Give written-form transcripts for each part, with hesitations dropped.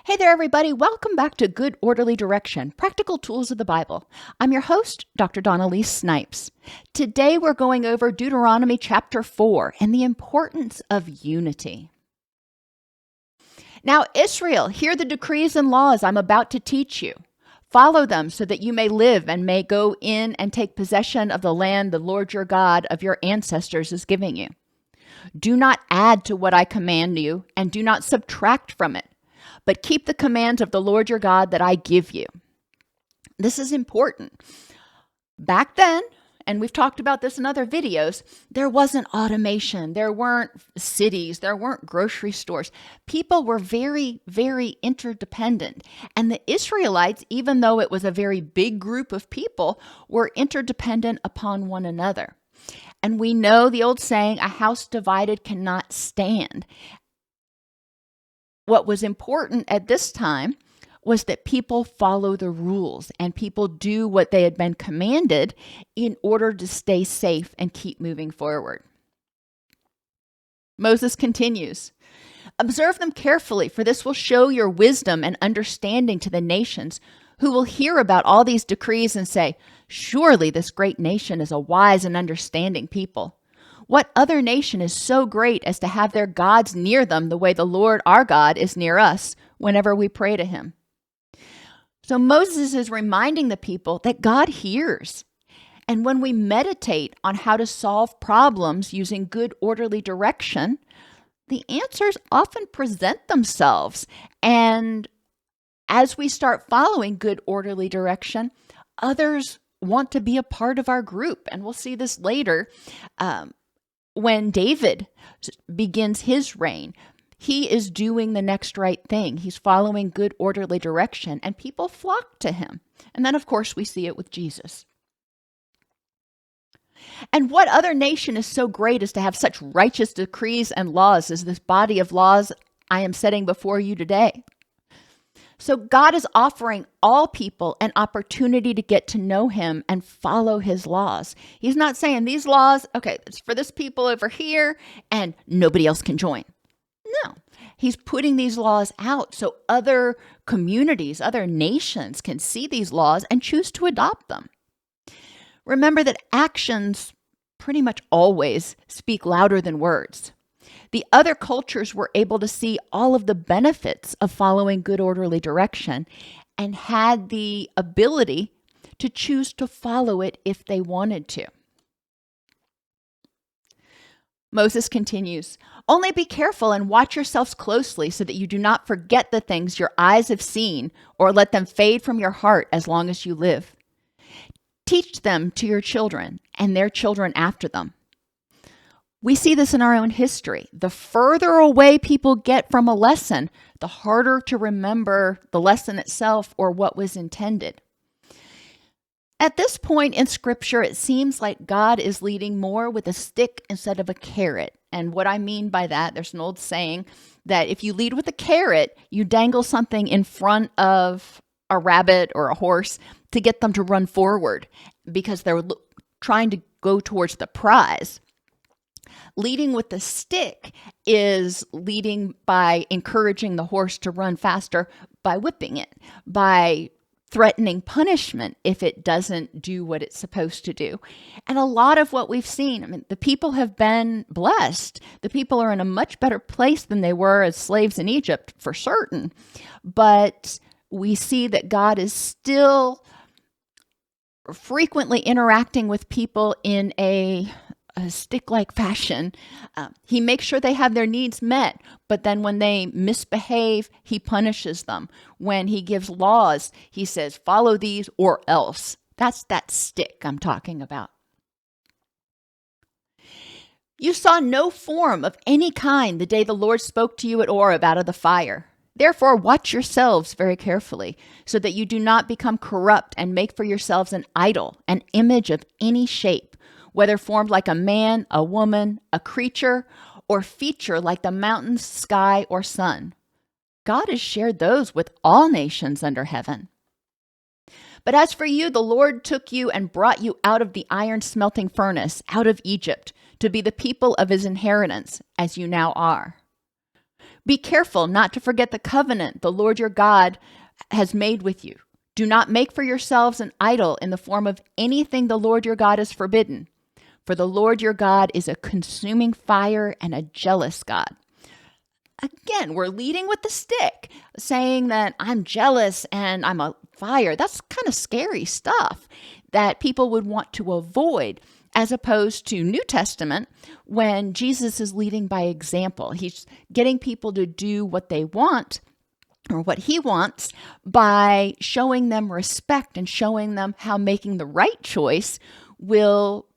Hey there, everybody. Welcome back to Good Orderly Direction, Practical Tools of the Bible. I'm your host, Dr. Dawn-Elise Snipes. Today, we're going over Deuteronomy chapter 4 and the importance of unity. Now, Israel, hear the decrees and laws I'm about to teach you. Follow them so that you may live and may go in and take possession of the land the Lord your God of your ancestors is giving you. Do not add to what I command you, and do not subtract from it, but keep the commands of the Lord your God that I give you. This is important. Back then, and we've talked about this in other videos, there wasn't automation. There weren't cities. There weren't grocery stores. People were very, very interdependent. And the Israelites, even though it was a very big group of people, were interdependent upon one another. And we know the old saying, a house divided cannot stand. What was important at this time was that people follow the rules and people do what they had been commanded in order to stay safe and keep moving forward. Moses continues, observe them carefully, for this will show your wisdom and understanding to the nations, who will hear about all these decrees and say, surely this great nation is a wise and understanding people. What other nation is so great as to have their gods near them the way the Lord our God is near us whenever we pray to him? So Moses is reminding the people that God hears. And when we meditate on how to solve problems using good orderly direction, the answers often present themselves. And as we start following good orderly direction, others want to be a part of our group. And we'll see this later. When David begins his reign, he is doing the next right thing. He's following good orderly direction, and people flock to him. And then, of course, we see it with Jesus. And what other nation is so great as to have such righteous decrees and laws as this body of laws I am setting before you today? So God is offering all people an opportunity to get to know him and follow his laws. He's not saying these laws, okay, it's for this people over here and nobody else can join. No, he's putting these laws out so other communities, other nations can see these laws and choose to adopt them. Remember that actions pretty much always speak louder than words. The other cultures were able to see all of the benefits of following good orderly direction and had the ability to choose to follow it if they wanted to. Moses continues, only be careful and watch yourselves closely so that you do not forget the things your eyes have seen or let them fade from your heart as long as you live. Teach them to your children and their children after them. We see this in our own history. The further away people get from a lesson, the harder to remember the lesson itself or what was intended. At this point in Scripture, it seems like God is leading more with a stick instead of a carrot. And what I mean by that, there's an old saying that if you lead with a carrot, you dangle something in front of a rabbit or a horse to get them to run forward because they're trying to go towards the prize. Leading with the stick is leading by encouraging the horse to run faster by whipping it, by threatening punishment if it doesn't do what it's supposed to do. And a lot of what we've seen, the people have been blessed. The people are in a much better place than they were as slaves in Egypt, for certain. But we see that God is still frequently interacting with people in a stick-like fashion. He makes sure they have their needs met, but then when they misbehave, he punishes them. When he gives laws, he says, follow these or else. That's that stick I'm talking about. You saw no form of any kind the day the Lord spoke to you at Oreb out of the fire. Therefore, watch yourselves very carefully, so that you do not become corrupt and make for yourselves an idol, an image of any shape, whether formed like a man, a woman, a creature, or feature like the mountains, sky, or sun. God has shared those with all nations under heaven. But as for you, the Lord took you and brought you out of the iron smelting furnace, out of Egypt, to be the people of his inheritance, as you now are. Be careful not to forget the covenant the Lord your God has made with you. Do not make for yourselves an idol in the form of anything the Lord your God has forbidden. For the Lord your God is a consuming fire and a jealous God. Again, we're leading with the stick, saying that I'm jealous and I'm a fire. That's kind of scary stuff that people would want to avoid, as opposed to New Testament, when Jesus is leading by example. He's getting people to do what they want or what he wants by showing them respect and showing them how making the right choice will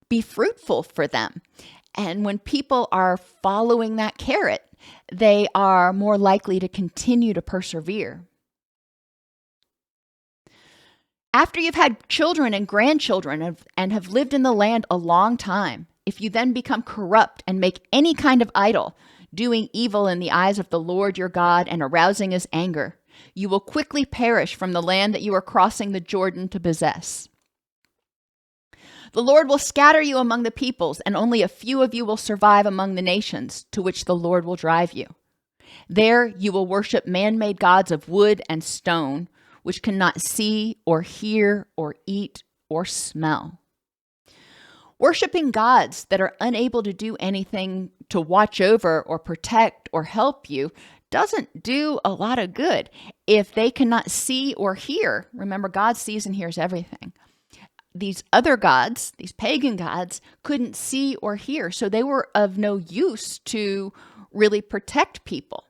be fruitful for them. And when people are following that carrot, they are more likely to continue to persevere. After you've had children and grandchildren and have lived in the land a long time, if you then become corrupt and make any kind of idol, doing evil in the eyes of the Lord your God and arousing his anger, you will quickly perish from the land that you are crossing the Jordan to possess. The Lord will scatter you among the peoples, and only a few of you will survive among the nations to which the Lord will drive you. There you will worship man-made gods of wood and stone, which cannot see or hear or eat or smell. Worshiping gods that are unable to do anything to watch over or protect or help you doesn't do a lot of good. If they cannot see or hear, remember, God sees and hears everything. These other gods, these pagan gods, couldn't see or hear, so they were of no use to really protect people.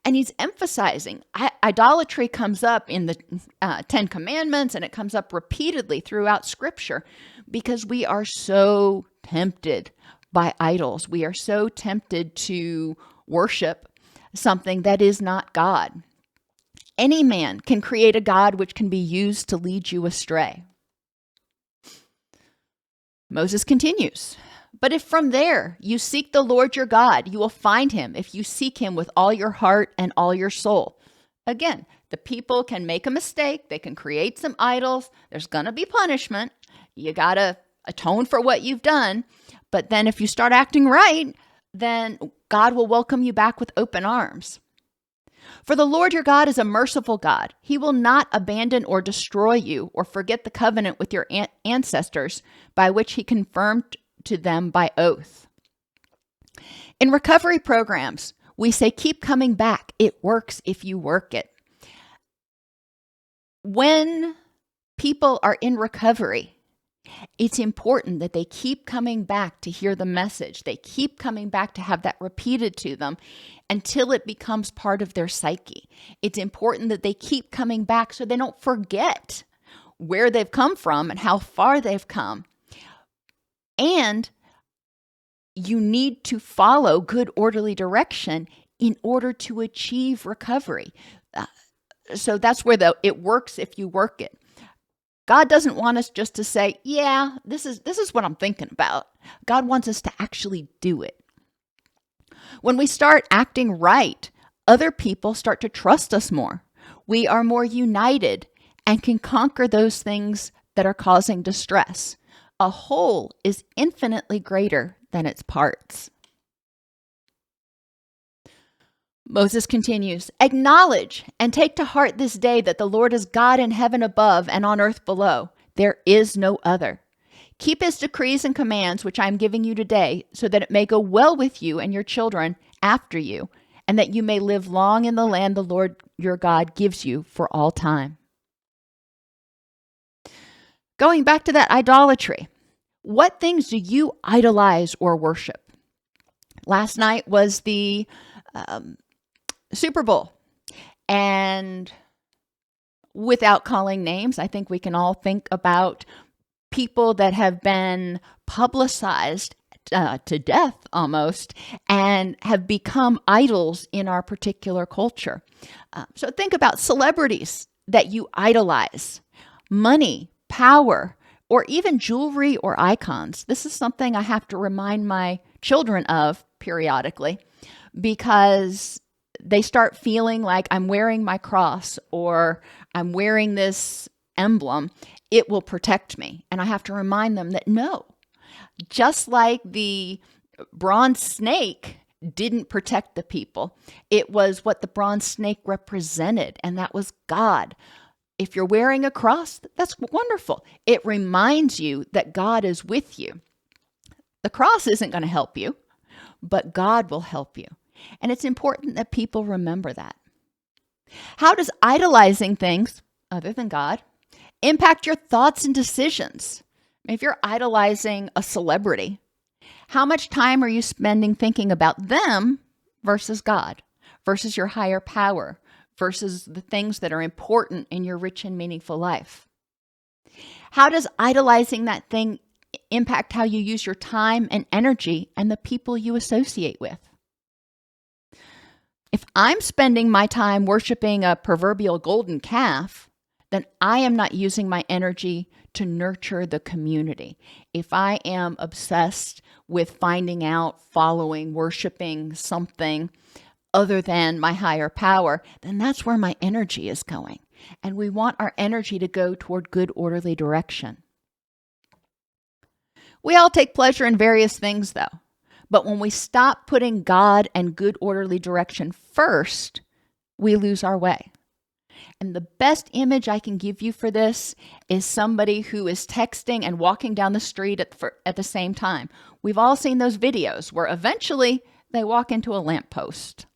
And he's emphasizing idolatry comes up in the Ten Commandments, and it comes up repeatedly throughout Scripture because we are so tempted by idols. We are so tempted to worship something that is not God. Any man can create a god which can be used to lead you astray. Moses continues, but if from there you seek the Lord your God, you will find him if you seek him with all your heart and all your soul. Again, the people can make a mistake. They can create some idols. There's going to be punishment. You got to atone for what you've done. But then if you start acting right, then God will welcome you back with open arms. For the Lord your God is a merciful God. He will not abandon or destroy you or forget the covenant with your ancestors by which he confirmed to them by oath. In recovery programs, we say, keep coming back. It works if you work it. When people are in recovery, it's important that they keep coming back to hear the message. They keep coming back to have that repeated to them until it becomes part of their psyche. It's important that they keep coming back so they don't forget where they've come from and how far they've come. And you need to follow good orderly direction in order to achieve recovery. So that's where it works if you work it. God doesn't want us just to say, yeah, this is what I'm thinking about. God wants us to actually do it. When we start acting right, other people start to trust us more. We are more united and can conquer those things that are causing distress. A whole is infinitely greater than its parts. Moses continues, acknowledge and take to heart this day that the Lord is God in heaven above and on earth below. There is no other. Keep his decrees and commands, which I am giving you today, so that it may go well with you and your children after you, and that you may live long in the land the Lord your God gives you for all time. Going back to that idolatry, what things do you idolize or worship? Last night was the Super Bowl. And without calling names, I think we can all think about people that have been publicized to death almost and have become idols in our particular culture. So think about celebrities that you idolize, money, power, or even jewelry or icons. This is something I have to remind my children of periodically because they start feeling like I'm wearing my cross or I'm wearing this emblem. It will protect me. And I have to remind them that no, just like the bronze snake didn't protect the people. It was what the bronze snake represented, and that was God. If you're wearing a cross, that's wonderful. It reminds you that God is with you. The cross isn't going to help you, but God will help you. And it's important that people remember that. How does idolizing things other than God impact your thoughts and decisions? If you're idolizing a celebrity, how much time are you spending thinking about them versus God, versus your higher power, versus the things that are important in your rich and meaningful life? How does idolizing that thing impact how you use your time and energy and the people you associate with? If I'm spending my time worshiping a proverbial golden calf, then I am not using my energy to nurture the community. If I am obsessed with finding out, following, worshiping something other than my higher power, then that's where my energy is going. And we want our energy to go toward good, orderly direction. We all take pleasure in various things, though. But when we stop putting God and good, orderly direction first, we lose our way. And the best image I can give you for this is somebody who is texting and walking down the street at the same time. We've all seen those videos where eventually they walk into a lamppost.